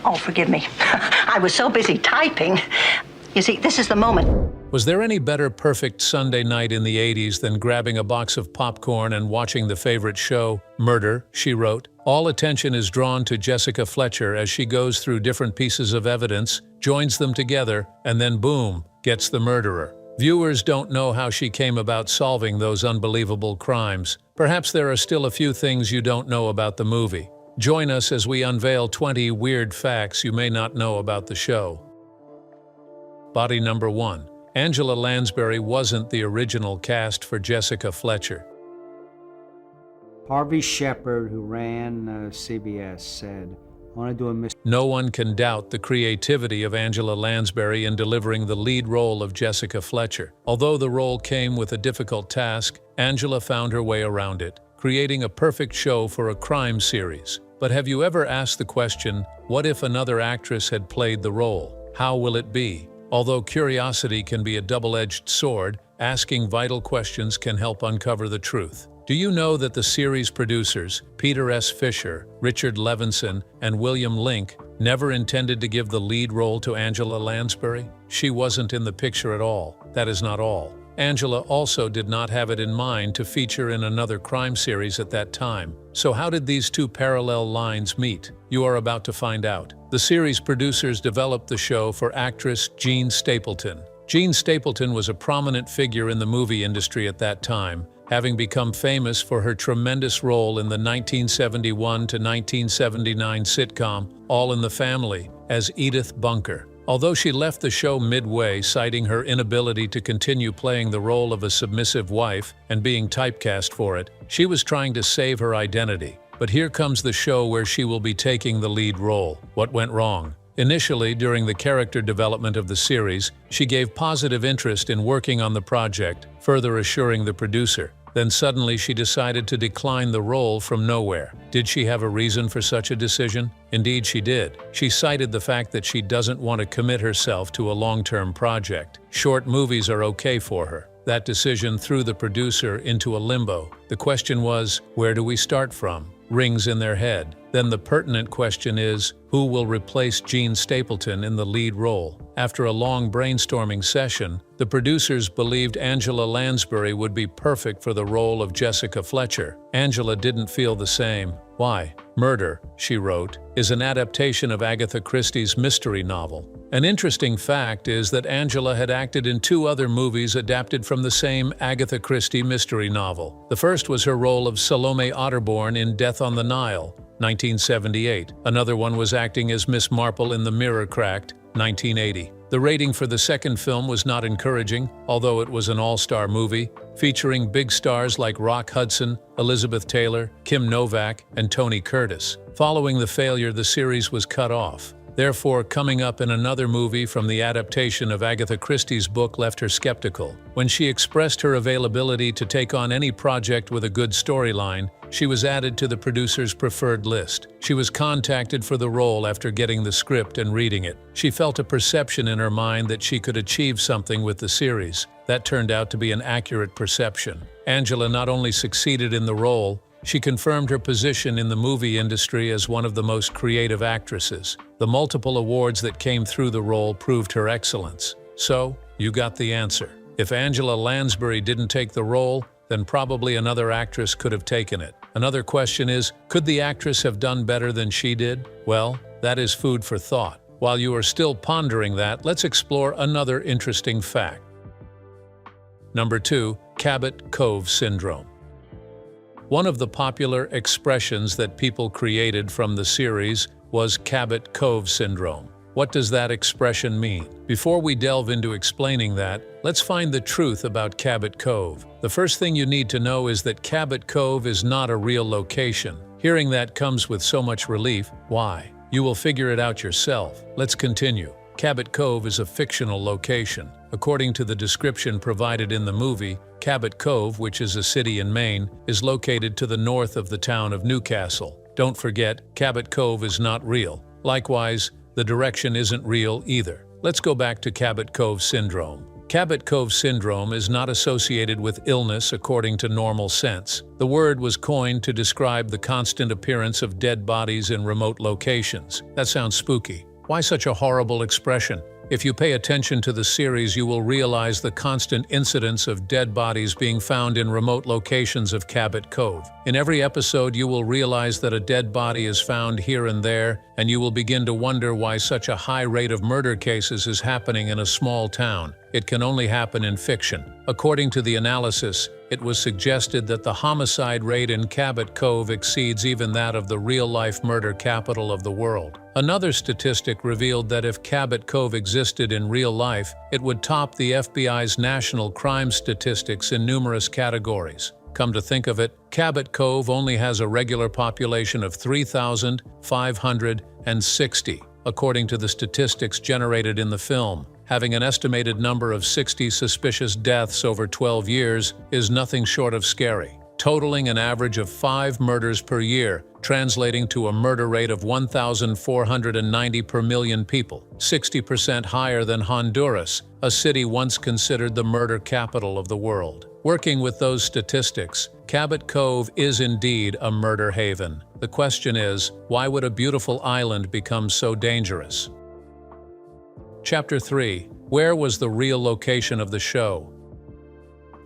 Oh, forgive me. I was so busy typing. You see, this is the moment. Was there any better perfect Sunday night in the 80s than grabbing a box of popcorn and watching the favorite show, Murder, She Wrote? All attention is drawn to Jessica Fletcher as she goes through different pieces of evidence, joins them together, and then boom, gets the murderer. Viewers don't know how she came about solving those unbelievable crimes. Perhaps there are still a few things you don't know about the movie. Join us as we unveil 20 weird facts you may not know about the show. Body number 1. Angela Lansbury wasn't the original cast for Jessica Fletcher. Harvey Shepard, who ran CBS, said, "I want to do a mystery." No one can doubt the creativity of Angela Lansbury in delivering the lead role of Jessica Fletcher. Although the role came with a difficult task, Angela found her way around it, creating a perfect show for a crime series. But have you ever asked the question, what if another actress had played the role? How will it be? Although curiosity can be a double-edged sword, asking vital questions can help uncover the truth. Do you know that the series producers, Peter S. Fisher, Richard Levinson, and William Link, never intended to give the lead role to Angela Lansbury? She wasn't in the picture at all. That is not all. Angela also did not have it in mind to feature in another crime series at that time. So how did these two parallel lines meet? You are about to find out. The series producers developed the show for actress Jean Stapleton. Jean Stapleton was a prominent figure in the movie industry at that time, having become famous for her tremendous role in the 1971 to 1979 sitcom All in the Family as Edith Bunker. Although she left the show midway, citing her inability to continue playing the role of a submissive wife and being typecast for it, she was trying to save her identity. But here comes the show where she will be taking the lead role. What went wrong? Initially, during the character development of the series, she gave positive interest in working on the project, further assuring the producer. Then suddenly she decided to decline the role from nowhere. Did she have a reason for such a decision? Indeed she did. She cited the fact that she doesn't want to commit herself to a long-term project. Short movies are okay for her. That decision threw the producer into a limbo. The question was, where do we start from? Rings in their head. Then the pertinent question is, who will replace Jean Stapleton in the lead role? After a long brainstorming session, the producers believed Angela Lansbury would be perfect for the role of Jessica Fletcher. Angela didn't feel the same. Why? Murder, She Wrote, is an adaptation of Agatha Christie's mystery novel. An interesting fact is that Angela had acted in 2 other movies adapted from the same Agatha Christie mystery novel. The first was her role of Salome Otterborn in Death on the Nile, 1978. Another one was acting as Miss Marple in The Mirror Cracked, 1980. The rating for the second film was not encouraging, although it was an all-star movie, featuring big stars like Rock Hudson, Elizabeth Taylor, Kim Novak, and Tony Curtis. Following the failure, the series was cut off. Therefore, coming up in another movie from the adaptation of Agatha Christie's book left her skeptical. When she expressed her availability to take on any project with a good storyline, she was added to the producer's preferred list. She was contacted for the role after getting the script and reading it. She felt a perception in her mind that she could achieve something with the series. That turned out to be an accurate perception. Angela not only succeeded in the role, she confirmed her position in the movie industry as one of the most creative actresses. The multiple awards that came through the role proved her excellence. So, you got the answer. If Angela Lansbury didn't take the role, then probably another actress could have taken it. Another question is, could the actress have done better than she did? Well, that is food for thought. While you are still pondering that, let's explore another interesting fact. Number 2, Cabot Cove syndrome. One of the popular expressions that people created from the series was Cabot Cove syndrome. What does that expression mean? Before we delve into explaining that, let's find the truth about Cabot Cove. The first thing you need to know is that Cabot Cove is not a real location. Hearing that comes with so much relief. Why? You will figure it out yourself. Let's continue. Cabot Cove is a fictional location. According to the description provided in the movie, Cabot Cove, which is a city in Maine, is located to the north of the town of Newcastle. Don't forget, Cabot Cove is not real. Likewise, the direction isn't real either. Let's go back to Cabot Cove syndrome. Cabot Cove syndrome is not associated with illness according to normal sense. The word was coined to describe the constant appearance of dead bodies in remote locations. That sounds spooky. Why such a horrible expression? If you pay attention to the series, you will realize the constant incidence of dead bodies being found in remote locations of Cabot Cove. In every episode, you will realize that a dead body is found here and there, and you will begin to wonder why such a high rate of murder cases is happening in a small town. It can only happen in fiction. According to the analysis, it was suggested that the homicide rate in Cabot Cove exceeds even that of the real-life murder capital of the world. Another statistic revealed that if Cabot Cove existed in real life, it would top the FBI's national crime statistics in numerous categories. Come to think of it, Cabot Cove only has a regular population of 3,560, according to the statistics generated in the film. Having an estimated number of 60 suspicious deaths over 12 years is nothing short of scary, totaling an average of 5 murders per year, translating to a murder rate of 1,490 per million people, 60% higher than Honduras, a city once considered the murder capital of the world. Working with those statistics, Cabot Cove is indeed a murder haven. The question is, why would a beautiful island become so dangerous? Chapter 3. Where was the real location of the show?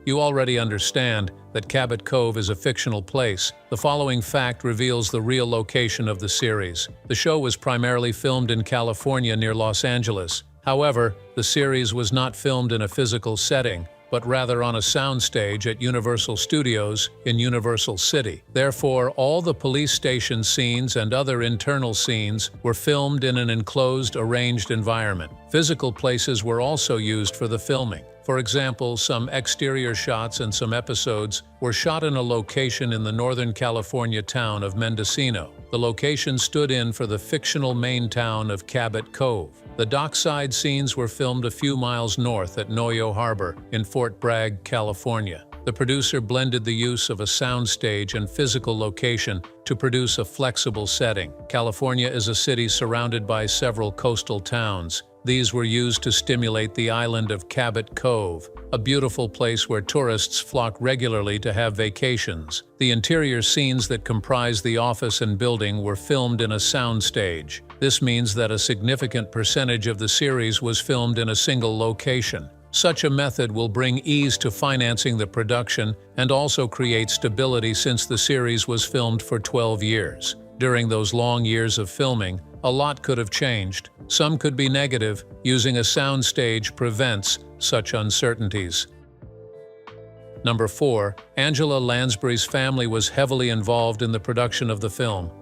You already understand that Cabot Cove is a fictional place. The following fact reveals the real location of the series. The show was primarily filmed in California near Los Angeles. However, the series was not filmed in a physical setting, but rather on a soundstage at Universal Studios in Universal City. Therefore, all the police station scenes and other internal scenes were filmed in an enclosed, arranged environment. Physical places were also used for the filming. For example, some exterior shots and some episodes were shot in a location in the Northern California town of Mendocino. The location stood in for the fictional main town of Cabot Cove. The dockside scenes were filmed a few miles north at Noyo Harbor in Fort Bragg, California. The producer blended the use of a soundstage and physical location to produce a flexible setting. California is a city surrounded by several coastal towns. These were used to stimulate the island of Cabot Cove, a beautiful place where tourists flock regularly to have vacations. The interior scenes that comprise the office and building were filmed in a soundstage. This means that a significant percentage of the series was filmed in a single location. Such a method will bring ease to financing the production and also create stability since the series was filmed for 12 years. During those long years of filming, a lot could have changed. Some could be negative. Using a soundstage prevents such uncertainties. Number 4. Angela Lansbury's family was heavily involved in the production of the film.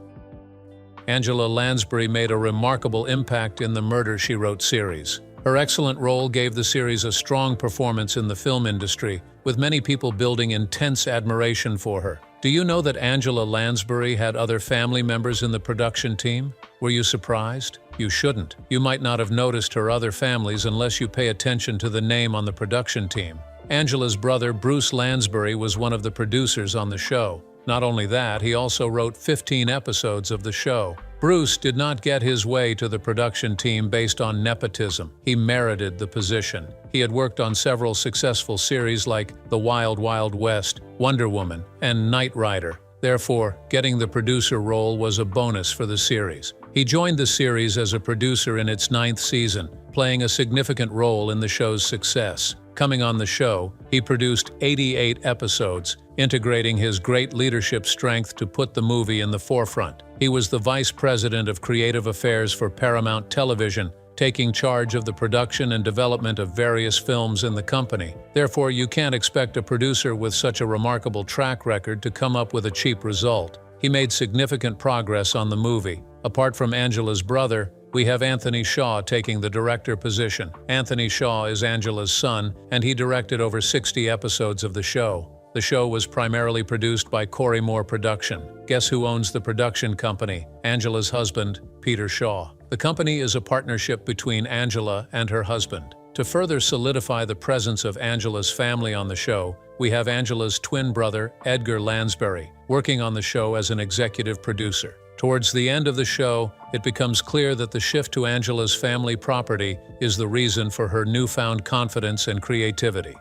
Angela Lansbury made a remarkable impact in the Murder, She Wrote series. Her excellent role gave the series a strong performance in the film industry, with many people building intense admiration for her. Do you know that Angela Lansbury had other family members in the production team? Were you surprised? You shouldn't. You might not have noticed her other families unless you pay attention to the name on the production team. Angela's brother, Bruce Lansbury, was one of the producers on the show. Not only that, he also wrote 15 episodes of the show. Bruce did not get his way to the production team based on nepotism. He merited the position. He had worked on several successful series like The Wild Wild West, Wonder Woman, and Knight Rider. Therefore, getting the producer role was a bonus for the series. He joined the series as a producer in its 9th season, playing a significant role in the show's success. Coming on the show, he produced 88 episodes, integrating his great leadership strength to put the movie in the forefront. He was the vice president of creative affairs for Paramount Television, taking charge of the production and development of various films in the company. Therefore, you can't expect a producer with such a remarkable track record to come up with a cheap result. He made significant progress on the movie. Apart from Angela's brother, we have Anthony Shaw taking the director position. Anthony Shaw is Angela's son, and he directed over 60 episodes of the show. The show was primarily produced by Corey Moore Production. Guess who owns the production company? Angela's husband, Peter Shaw. The company is a partnership between Angela and her husband. To further solidify the presence of Angela's family on the show, we have Angela's twin brother, Edgar Lansbury, working on the show as an executive producer. Towards the end of the show, it becomes clear that the shift to Angela's family property is the reason for her newfound confidence and creativity.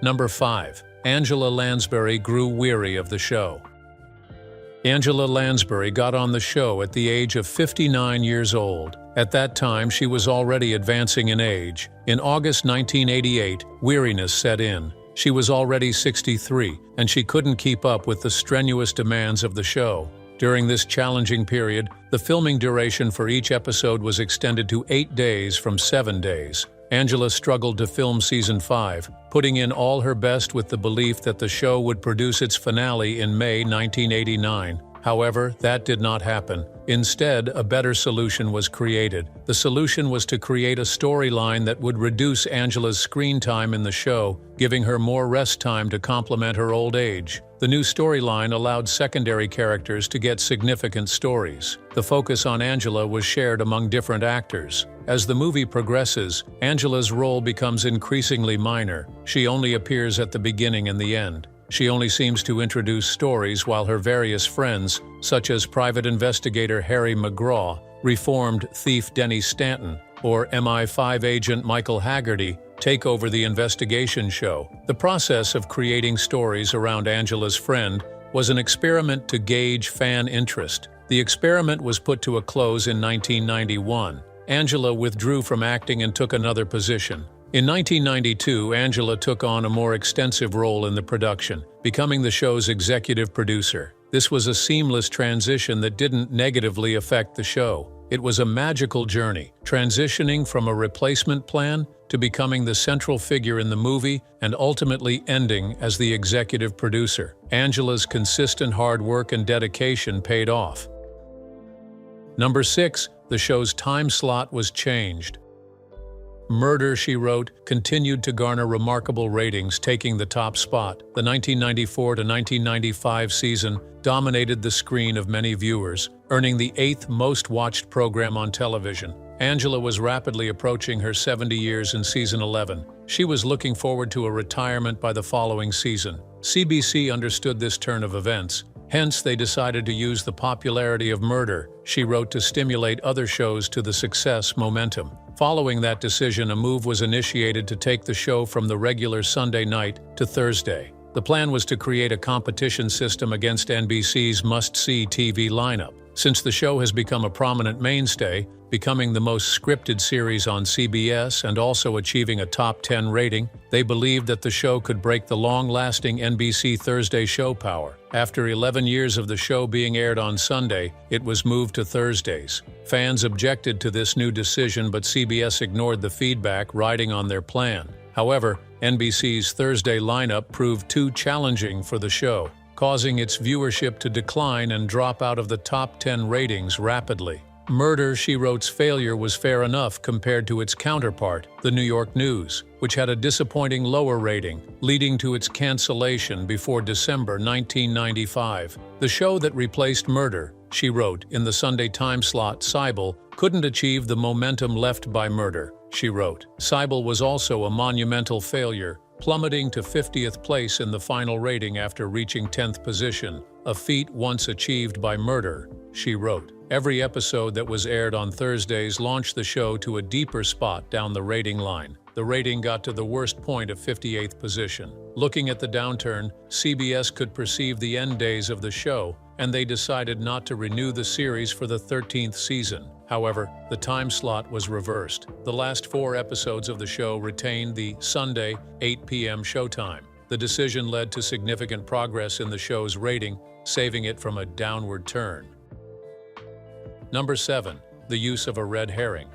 Number 5. Angela Lansbury grew weary of the show. Angela Lansbury got on the show at the age of 59 years old. At that time, she was already advancing in age. In August 1988, weariness set in. She was already 63, and she couldn't keep up with the strenuous demands of the show. During this challenging period, the filming duration for each episode was extended to 8 days from 7 days. Angela struggled to film season 5, putting in all her best with the belief that the show would produce its finale in May 1989. However, that did not happen. Instead, a better solution was created. The solution was to create a storyline that would reduce Angela's screen time in the show, giving her more rest time to complement her old age. The new storyline allowed secondary characters to get significant stories. The focus on Angela was shared among different actors. As the movie progresses, Angela's role becomes increasingly minor. She only appears at the beginning and the end. She only seems to introduce stories while her various friends, such as private investigator Harry McGraw, reformed thief Denny Stanton, or MI5 agent Michael Haggerty, take over the investigation show. The process of creating stories around Angela's friend was an experiment to gauge fan interest. The experiment was put to a close in 1991. Angela withdrew from acting and took another position. In 1992, Angela took on a more extensive role in the production, becoming the show's executive producer. This was a seamless transition that didn't negatively affect the show. It was a magical journey, transitioning from a replacement plan to becoming the central figure in the movie and ultimately ending as the executive producer. Angela's consistent hard work and dedication paid off. Number 6. The show's time slot was changed. Murder, She Wrote continued to garner remarkable ratings, taking the top spot. The 1994 to 1995 season dominated the screen of many viewers, earning the 8th most-watched program on television. Angela was rapidly approaching her 70 years in season 11. She was looking forward to a retirement by the following season. CBC understood this turn of events. Hence, they decided to use the popularity of Murder, She Wrote to stimulate other shows to the success momentum. Following that decision, a move was initiated to take the show from the regular Sunday night to Thursday. The plan was to create a competition system against NBC's must-see TV lineup. Since the show has become a prominent mainstay, becoming the most scripted series on CBS and also achieving a top 10 rating, they believed that the show could break the long-lasting NBC Thursday show power. After 11 years of the show being aired on Sunday, it was moved to Thursdays. Fans objected to this new decision, but CBS ignored the feedback, riding on their plan. However, NBC's Thursday lineup proved too challenging for the show, causing its viewership to decline and drop out of the top 10 ratings rapidly. Murder, She Wrote's failure was fair enough compared to its counterpart, The New York News, which had a disappointing lower rating, leading to its cancellation before December 1995. The show that replaced Murder, She Wrote in the Sunday time slot, Sybil, couldn't achieve the momentum left by Murder, She Wrote. Sybil was also a monumental failure, plummeting to 50th place in the final rating after reaching 10th position, a feat once achieved by Murder, She Wrote. Every episode that was aired on Thursdays launched the show to a deeper spot down the rating line. The rating got to the worst point of 58th position. Looking at the downturn, CBS could perceive the end days of the show, and they decided not to renew the series for the 13th season. However, the time slot was reversed. The last 4 episodes of the show retained the Sunday, 8 p.m. showtime. The decision led to significant progress in the show's rating, saving it from a downward turn. Number 7. The use of a red herring.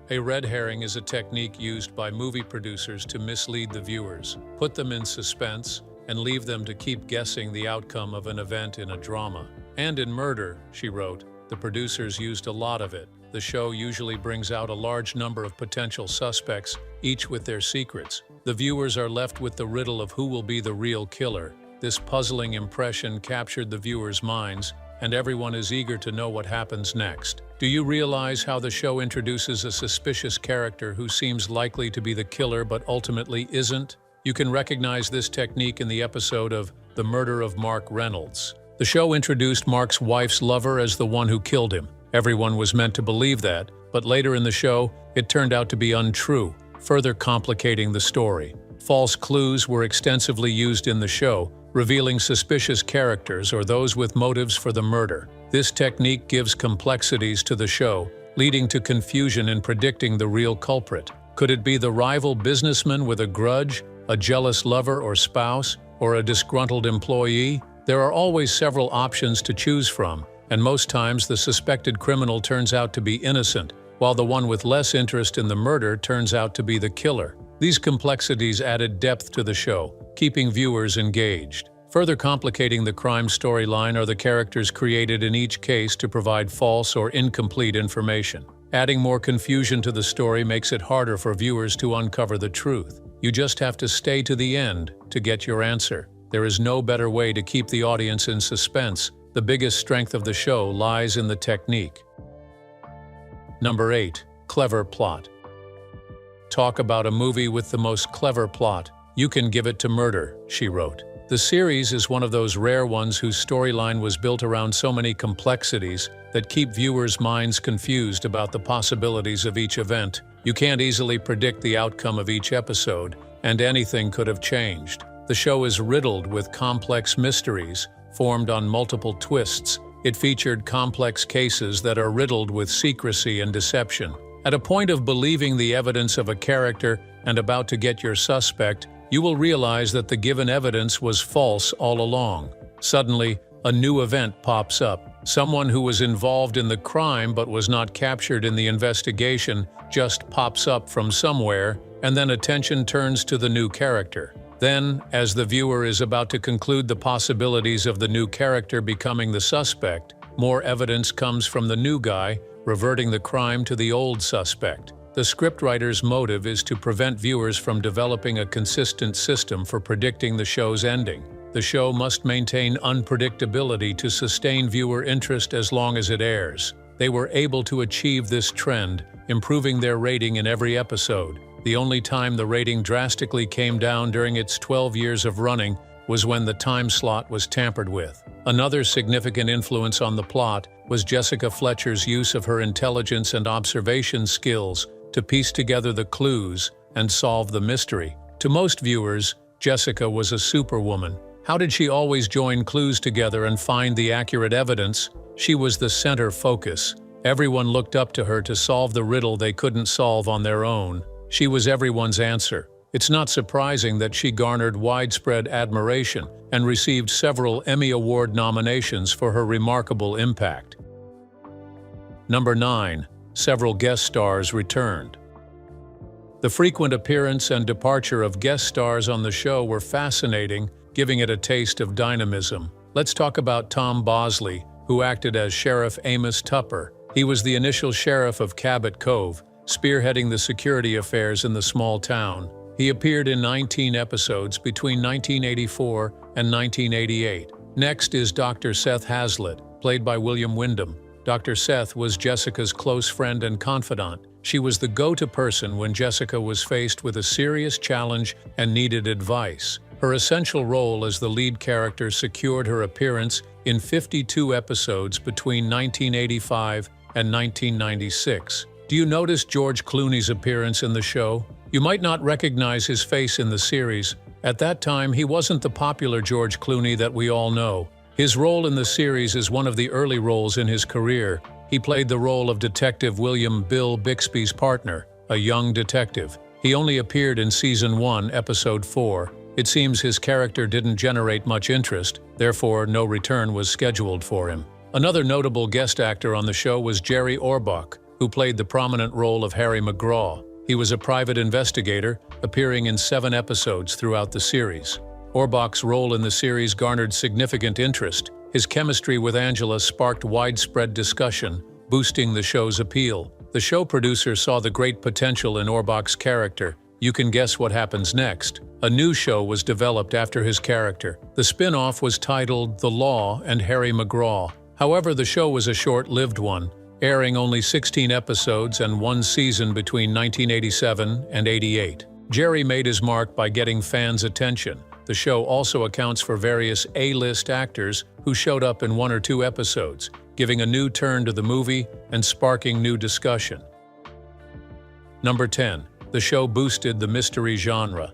A red herring is a technique used by movie producers to mislead the viewers, put them in suspense, and leave them to keep guessing the outcome of an event in a drama. And in Murder, She Wrote, the producers used a lot of it. The show usually brings out a large number of potential suspects, each with their secrets. The viewers are left with the riddle of who will be the real killer. This puzzling impression captured the viewers' minds, and everyone is eager to know what happens next. Do you realize how the show introduces a suspicious character who seems likely to be the killer but ultimately isn't? You can recognize this technique in the episode of The Murder of Mark Reynolds. The show introduced Mark's wife's lover as the one who killed him. Everyone was meant to believe that, but later in the show, it turned out to be untrue, further complicating the story. False clues were extensively used in the show, revealing suspicious characters or those with motives for the murder. This technique gives complexities to the show, leading to confusion in predicting the real culprit. Could it be the rival businessman with a grudge, a jealous lover or spouse, or a disgruntled employee? There are always several options to choose from, and most times the suspected criminal turns out to be innocent, while the one with less interest in the murder turns out to be the killer. These complexities added depth to the show, keeping viewers engaged. Further complicating the crime storyline are the characters created in each case to provide false or incomplete information. Adding more confusion to the story makes it harder for viewers to uncover the truth. You just have to stay to the end to get your answer. There is no better way to keep the audience in suspense. The biggest strength of the show lies in the technique. Number 8. Clever plot. Talk about a movie with the most clever plot. You can give it to Murder, she wrote. The series is one of those rare ones whose storyline was built around so many complexities that keep viewers' minds confused about the possibilities of each event. You can't easily predict the outcome of each episode, and anything could have changed. The show is riddled with complex mysteries, formed on multiple twists. It featured complex cases that are riddled with secrecy and deception. At a point of believing the evidence of a character and about to get your suspect, you will realize that the given evidence was false all along. Suddenly, a new event pops up. Someone who was involved in the crime but was not captured in the investigation just pops up from somewhere, and then attention turns to the new character. Then, as the viewer is about to conclude the possibilities of the new character becoming the suspect, more evidence comes from the new guy, reverting the crime to the old suspect. The scriptwriter's motive is to prevent viewers from developing a consistent system for predicting the show's ending. The show must maintain unpredictability to sustain viewer interest as long as it airs. They were able to achieve this trend, improving their rating in every episode. The only time the rating drastically came down during its 12 years of running was when the time slot was tampered with. Another significant influence on the plot was Jessica Fletcher's use of her intelligence and observation skills to piece together the clues and solve the mystery. To most viewers, Jessica was a superwoman. How did she always join clues together and find the accurate evidence? She was the center focus. Everyone looked up to her to solve the riddle they couldn't solve on their own. She was everyone's answer. It's not surprising that she garnered widespread admiration and received several Emmy Award nominations for her remarkable impact. Number 9. Several guest stars returned. The frequent appearance and departure of guest stars on the show were fascinating, giving it a taste of dynamism. Let's talk about Tom Bosley, who acted as Sheriff Amos Tupper. He was the initial sheriff of Cabot Cove, spearheading the security affairs in the small town. He appeared in 19 episodes between 1984 and 1988. Next is Dr. Seth Hazlitt, played by William Wyndham. Dr. Seth was Jessica's close friend and confidant. She was the go-to person when Jessica was faced with a serious challenge and needed advice. Her essential role as the lead character secured her appearance in 52 episodes between 1985 and 1996. Do you notice George Clooney's appearance in the show? You might not recognize his face in the series. At that time, he wasn't the popular George Clooney that we all know. His role in the series is one of the early roles in his career. He played the role of Detective William Bill Bixby's partner, a young detective. He only appeared in Season 1, Episode 4. It seems his character didn't generate much interest, therefore no return was scheduled for him. Another notable guest actor on the show was Jerry Orbach, who played the prominent role of Harry McGraw. He was a private investigator, appearing in 7 episodes throughout the series. Orbach's role in the series garnered significant interest. His chemistry with Angela sparked widespread discussion, boosting the show's appeal. The show producer saw the great potential in Orbach's character. You can guess what happens next. A new show was developed after his character. The spin-off was titled The Law and Harry McGraw. However, the show was a short-lived one, airing only 16 episodes and 1 season between 1987 and '88. Jerry made his mark by getting fans' attention. The show also accounts for various A-list actors who showed up in 1 or 2 episodes, giving a new turn to the movie and sparking new discussion. Number 10. The show boosted the mystery genre.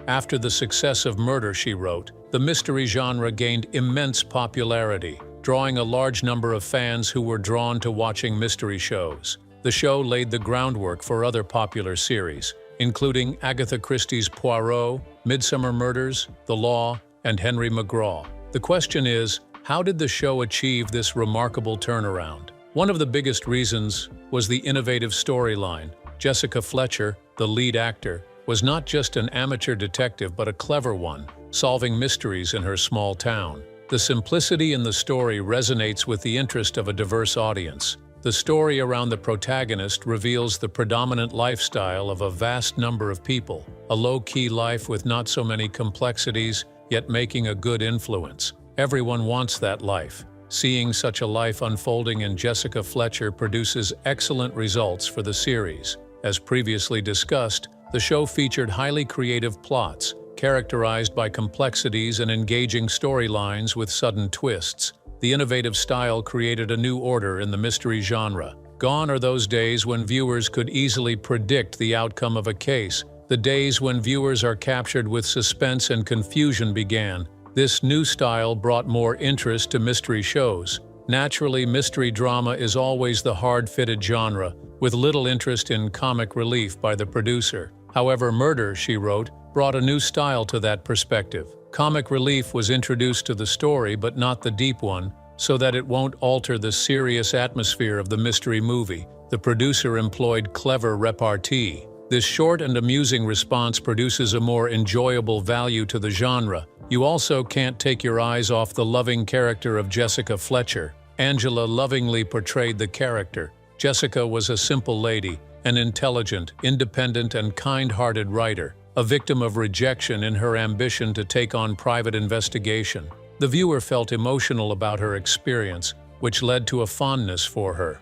After the success of Murder, She Wrote, the mystery genre gained immense popularity, drawing a large number of fans who were drawn to watching mystery shows. The show laid the groundwork for other popular series, including Agatha Christie's Poirot, Midsummer Murders, The Law, and Henry McGraw. The question is, how did the show achieve this remarkable turnaround? One of the biggest reasons was the innovative storyline. Jessica Fletcher, the lead actor, was not just an amateur detective but a clever one, solving mysteries in her small town. The simplicity in the story resonates with the interest of a diverse audience. The story around the protagonist reveals the predominant lifestyle of a vast number of people, a low-key life with not so many complexities, yet making a good influence. Everyone wants that life. Seeing such a life unfolding in Jessica Fletcher produces excellent results for the series. As previously discussed, the show featured highly creative plots, characterized by complexities and engaging storylines with sudden twists. The innovative style created a new order in the mystery genre. Gone are those days when viewers could easily predict the outcome of a case. The days when viewers are captured with suspense and confusion began. This new style brought more interest to mystery shows. Naturally, mystery drama is always the hard-fitted genre, with little interest in comic relief by the producer. However, Murder, She Wrote, brought a new style to that perspective. Comic relief was introduced to the story, but not the deep one, so that it won't alter the serious atmosphere of the mystery movie. The producer employed clever repartee. This short and amusing response produces a more enjoyable value to the genre. You also can't take your eyes off the loving character of Jessica Fletcher. Angela lovingly portrayed the character. Jessica was a simple lady, an intelligent, independent, and kind-hearted writer, a victim of rejection in her ambition to take on private investigation. The viewer felt emotional about her experience, which led to a fondness for her.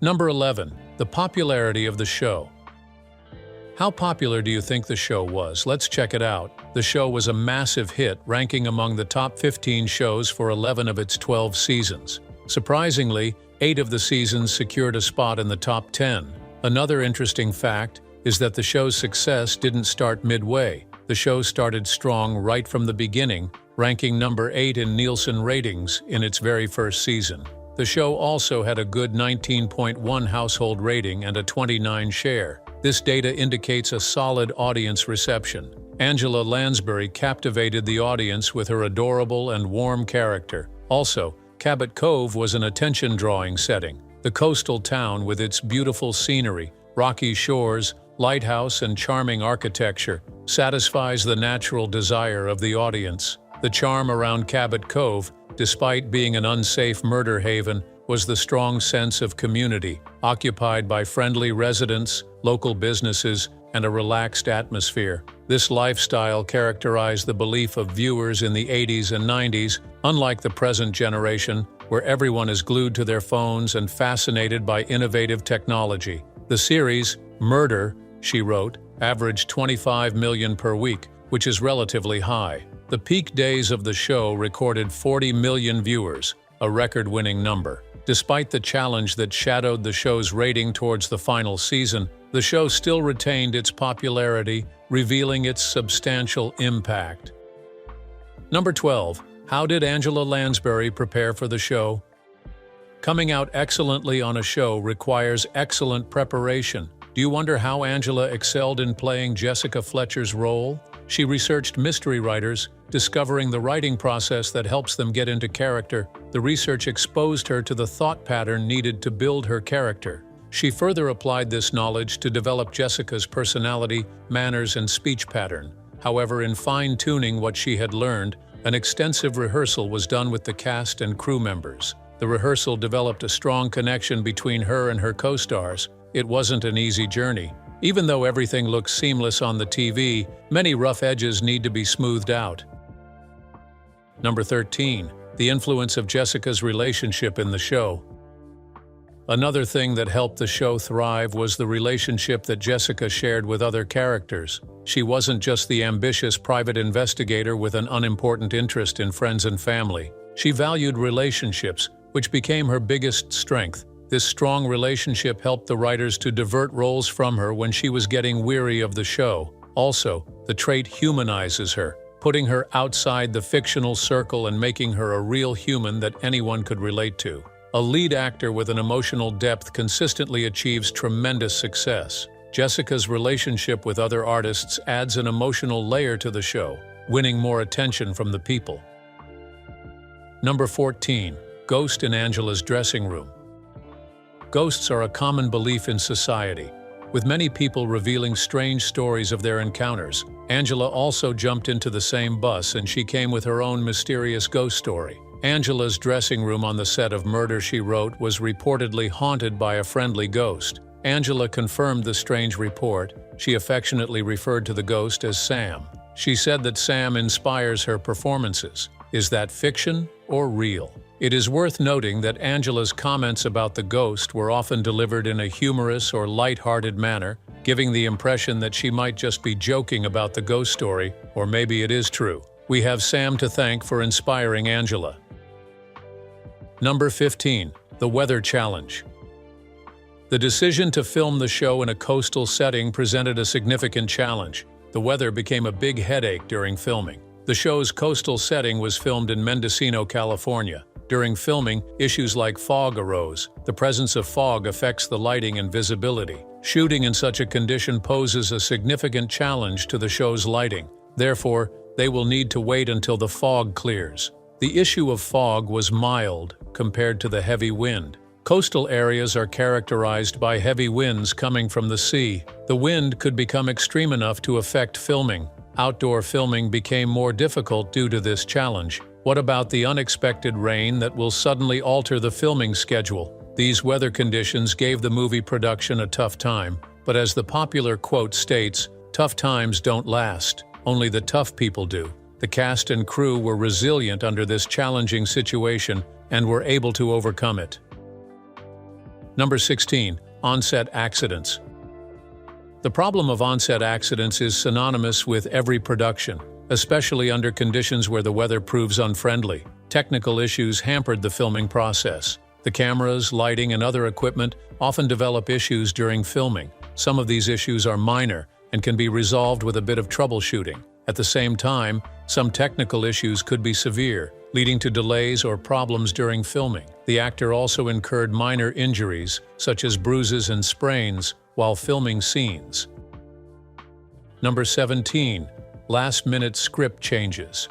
Number 11. The popularity of the show. How popular do you think the show was? Let's check it out. The show was a massive hit, ranking among the top 15 shows for 11 of its 12 seasons. Surprisingly, 8 of the seasons secured a spot in the top 10. Another interesting fact is that the show's success didn't start midway. The show started strong right from the beginning, ranking number 8 in Nielsen ratings in its very first season. The show also had a good 19.1 household rating and a 29 share. This data indicates a solid audience reception. Angela Lansbury captivated the audience with her adorable and warm character. Also, Cabot Cove was an attention-drawing setting. The coastal town with its beautiful scenery, rocky shores, lighthouse, and charming architecture satisfies the natural desire of the audience. The charm around Cabot Cove, despite being an unsafe murder haven, was the strong sense of community, occupied by friendly residents, local businesses, and a relaxed atmosphere. This lifestyle characterized the belief of viewers in the 80s and 90s, unlike the present generation, where everyone is glued to their phones and fascinated by innovative technology. The series, Murder, She Wrote, averaged 25 million per week, which is relatively high. The peak days of the show recorded 40 million viewers, a record-winning number. Despite the challenge that shadowed the show's rating towards the final season, the show still retained its popularity, revealing its substantial impact. Number 12. How did Angela Lansbury prepare for the show? Coming out excellently on a show requires excellent preparation. Do you wonder how Angela excelled in playing Jessica Fletcher's role? She researched mystery writers, discovering the writing process that helps them get into character. The research exposed her to the thought pattern needed to build her character. She further applied this knowledge to develop Jessica's personality, manners, and speech pattern. However, in fine-tuning what she had learned, an extensive rehearsal was done with the cast and crew members. The rehearsal developed a strong connection between her and her co-stars. It wasn't an easy journey. Even though everything looks seamless on the TV, many rough edges need to be smoothed out. Number 13. The influence of Jessica's relationship in the show. Another thing that helped the show thrive was the relationship that Jessica shared with other characters. She wasn't just the ambitious private investigator with an unimportant interest in friends and family. She valued relationships, which became her biggest strength. This strong relationship helped the writers to divert roles from her when she was getting weary of the show. Also, the trait humanizes her, putting her outside the fictional circle and making her a real human that anyone could relate to. A lead actor with an emotional depth consistently achieves tremendous success. Jessica's relationship with other artists adds an emotional layer to the show, winning more attention from the people. Number 14. Ghost in Angela's dressing room. Ghosts are a common belief in society, with many people revealing strange stories of their encounters. Angela also jumped into the same bus, and she came with her own mysterious ghost story. Angela's dressing room on the set of Murder, She Wrote was reportedly haunted by a friendly ghost. Angela confirmed the strange report. She affectionately referred to the ghost as Sam. She said that Sam inspires her performances. Is that fiction or real? It is worth noting that Angela's comments about the ghost were often delivered in a humorous or light-hearted manner, giving the impression that she might just be joking about the ghost story, or maybe it is true. We have Sam to thank for inspiring Angela. Number 15. The Weather Challenge. The decision to film the show in a coastal setting presented a significant challenge. The weather became a big headache during filming. The show's coastal setting was filmed in Mendocino, California. During filming, issues like fog arose. The presence of fog affects the lighting and visibility. Shooting in such a condition poses a significant challenge to the show's lighting. Therefore, they will need to wait until the fog clears. The issue of fog was mild compared to the heavy wind. Coastal areas are characterized by heavy winds coming from the sea. The wind could become extreme enough to affect filming. Outdoor filming became more difficult due to this challenge. What about the unexpected rain that will suddenly alter the filming schedule? These weather conditions gave the movie production a tough time, but as the popular quote states, "Tough times don't last, only the tough people do." The cast and crew were resilient under this challenging situation and were able to overcome it. Number 16. On-set accidents. The problem of on-set accidents is synonymous with every production, especially under conditions where the weather proves unfriendly. Technical issues hampered the filming process. The cameras, lighting, and other equipment often develop issues during filming. Some of these issues are minor and can be resolved with a bit of troubleshooting. At the same time, some technical issues could be severe, leading to delays or problems during filming. The actor also incurred minor injuries, such as bruises and sprains, while filming scenes. Number 17. Last-minute script changes.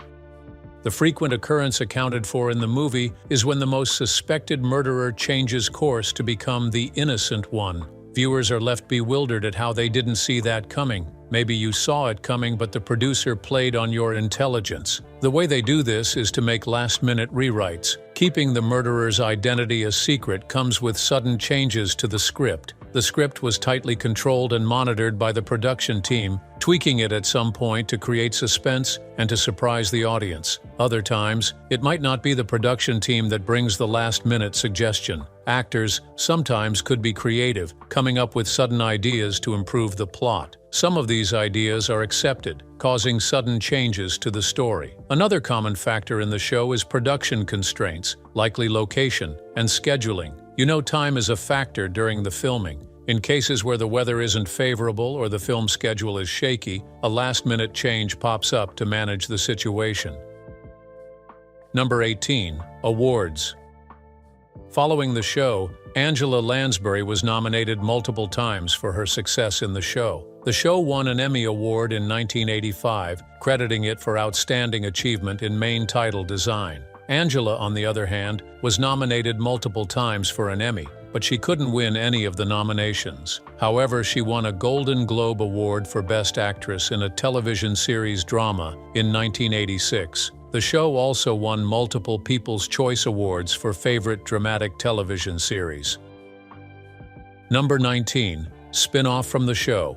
The frequent occurrence accounted for in the movie is when the most suspected murderer changes course to become the innocent one. Viewers are left bewildered at how they didn't see that coming. Maybe you saw it coming, but the producer played on your intelligence. The way they do this is to make last-minute rewrites. Keeping the murderer's identity a secret comes with sudden changes to the script. The script was tightly controlled and monitored by the production team, tweaking it at some point to create suspense and to surprise the audience. Other times, it might not be the production team that brings the last-minute suggestion. Actors sometimes could be creative, coming up with sudden ideas to improve the plot. Some of these ideas are accepted, causing sudden changes to the story. Another common factor in the show is production constraints, likely location, and scheduling. You know, time is a factor during the filming. In cases where the weather isn't favorable or the film schedule is shaky, a last-minute change pops up to manage the situation. Number 18. Awards. Following the show, Angela Lansbury was nominated multiple times for her success in the show. The show won an Emmy Award in 1985, crediting it for outstanding achievement in main title design. Angela, on the other hand, was nominated multiple times for an Emmy, but she couldn't win any of the nominations. However, she won a Golden Globe Award for Best Actress in a television series drama in 1986. The show also won multiple People's Choice Awards for Favorite Dramatic Television Series. Number 19. Spin-off from the show.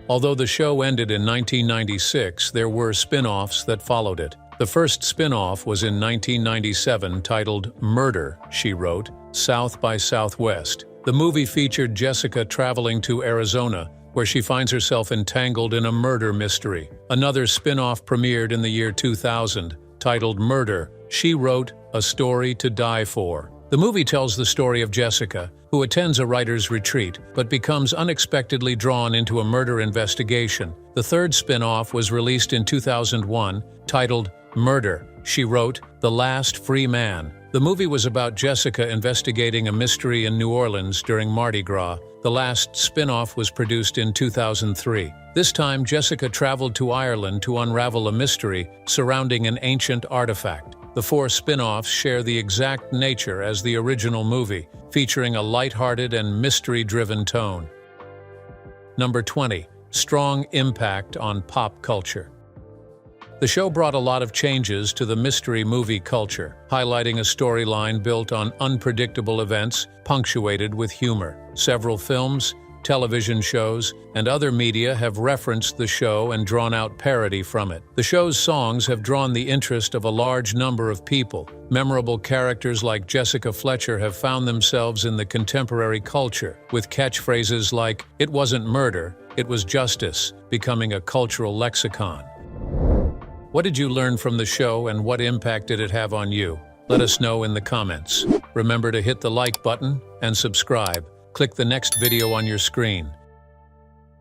Although the show ended in 1996, there were spin-offs that followed it. The first spin-off was in 1997 titled Murder, She Wrote, South by Southwest. The movie featured Jessica traveling to Arizona, where she finds herself entangled in a murder mystery. Another spin-off premiered in the year 2000, titled Murder, She Wrote, A Story to Die For. The movie tells the story of Jessica, who attends a writer's retreat, but becomes unexpectedly drawn into a murder investigation. The third spin-off was released in 2001, titled Murder, She Wrote, The Last Free Man. The movie was about Jessica investigating a mystery in New Orleans during Mardi Gras. The last spin-off was produced in 2003. This time, Jessica traveled to Ireland to unravel a mystery surrounding an ancient artifact. The 4 spin-offs share the exact nature as the original movie, featuring a lighthearted and mystery-driven tone. Number 20. Strong impact on pop culture. The show brought a lot of changes to the mystery movie culture, highlighting a storyline built on unpredictable events, punctuated with humor. Several films, television shows, and other media have referenced the show and drawn out parody from it. The show's songs have drawn the interest of a large number of people. Memorable characters like Jessica Fletcher have found themselves in the contemporary culture, with catchphrases like, "It wasn't murder, it was justice," becoming a cultural lexicon. What did you learn from the show and what impact did it have on you? Let us know in the comments. Remember to hit the like button and subscribe. Click the next video on your screen.